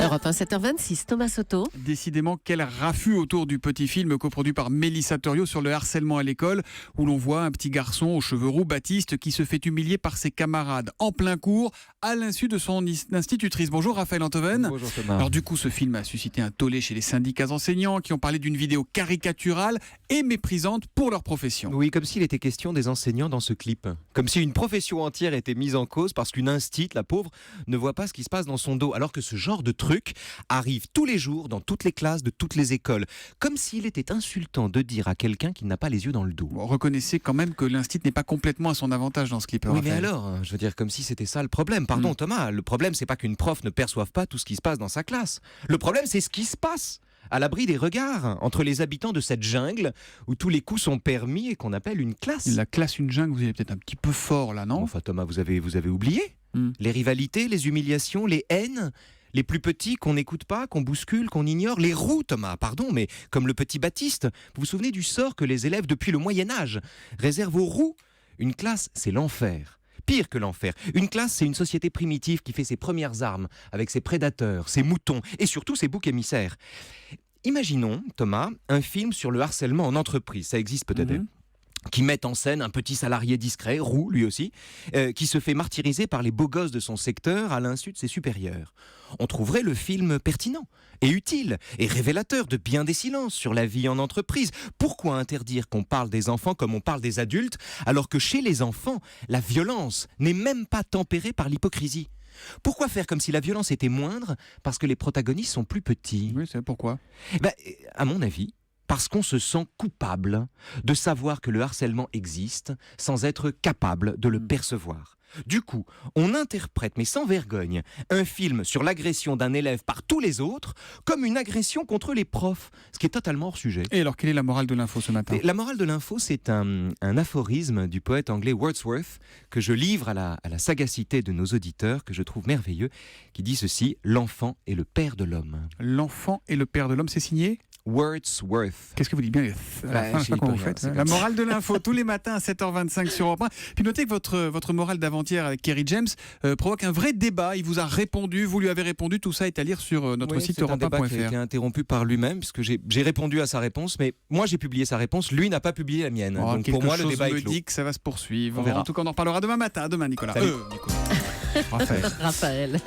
Europe 1, 7h26, Thomas Soto. Décidément, quel raffut autour du petit film coproduit par Mélissa Thuriot sur le harcèlement à l'école, où l'on voit un petit garçon aux cheveux roux, Baptiste, qui se fait humilier par ses camarades en plein cours, à l'insu de son institutrice. Bonjour Raphaël Antoven. Bonjour Thomas. Alors du coup, ce film a suscité un tollé chez les syndicats enseignants qui ont parlé d'une vidéo caricaturale et méprisante pour leur profession. Oui, comme s'il était question des enseignants dans ce clip. Comme si une profession entière était mise en cause parce qu'une instit, la pauvre, ne voit pas ce qui se passe dans son dos. Alors que ce genre de truc arrive tous les jours dans toutes les classes de toutes les écoles. Comme s'il était insultant de dire à quelqu'un qu'il n'a pas les yeux dans le dos. Bon, reconnaissez quand même que l'instit n'est pas complètement à son avantage dans ce clip. Oui, mais Raphaël. alors, je veux dire, comme si c'était ça le problème. Pardon Thomas, le problème c'est pas qu'une prof ne perçoive pas tout ce qui se passe dans sa classe. Le problème c'est ce qui se passe à l'abri des regards entre les habitants de cette jungle où tous les coups sont permis et qu'on appelle une classe. La classe une jungle, vous êtes peut-être un petit peu fort là, non? Enfin Thomas, vous avez oublié les rivalités, les humiliations, les haines, les plus petits qu'on n'écoute pas, qu'on bouscule, qu'on ignore, les roux Thomas, pardon, mais comme le petit Baptiste. Vous vous souvenez du sort que les élèves depuis le Moyen-Âge réservent aux roux? Une classe, c'est l'enfer. Pire que l'enfer. Une classe, c'est une société primitive qui fait ses premières armes avec ses prédateurs, ses moutons et surtout ses boucs émissaires. Imaginons, Thomas, un film sur le harcèlement en entreprise. Ça existe peut-être. Qui met en scène un petit salarié discret, roux lui aussi, qui se fait martyriser par les beaux gosses de son secteur à l'insu de ses supérieurs. On trouverait le film pertinent et utile et révélateur de bien des silences sur la vie en entreprise. Pourquoi interdire qu'on parle des enfants comme on parle des adultes, alors que chez les enfants, la violence n'est même pas tempérée par l'hypocrisie? Pourquoi faire comme si la violence était moindre parce que les protagonistes sont plus petits? Oui, c'est pourquoi. À mon avis, parce qu'on se sent coupable de savoir que le harcèlement existe sans être capable de le percevoir. Du coup, on interprète, mais sans vergogne, un film sur l'agression d'un élève par tous les autres comme une agression contre les profs, ce qui est totalement hors sujet. Et alors, quelle est la morale de l'info ce matin? La morale de l'info, c'est un aphorisme du poète anglais Wordsworth que je livre à la sagacité de nos auditeurs, que je trouve merveilleux, qui dit ceci: l'enfant est le père de l'homme. L'enfant est le père de l'homme, c'est signé Wordsworth. Qu'est-ce que vous dites bien à la fin, je sais pas comment vous faites. La morale de l'info, tous les matins à 7h25 sur Europe 1. Puis notez que votre morale d'avant-hier avec Kerry James provoque un vrai débat. Il vous a répondu, vous lui avez répondu. Tout ça est à lire sur notre site europe1.fr. C'est un débat qui a été interrompu par lui-même, puisque j'ai répondu à sa réponse, mais moi j'ai publié sa réponse, lui n'a pas publié la mienne. Donc pour moi, le débat est clos. Dit que ça va se poursuivre. On verra. En tout cas, on en reparlera demain matin. Demain, Nicolas. Raphaël. Raphaël.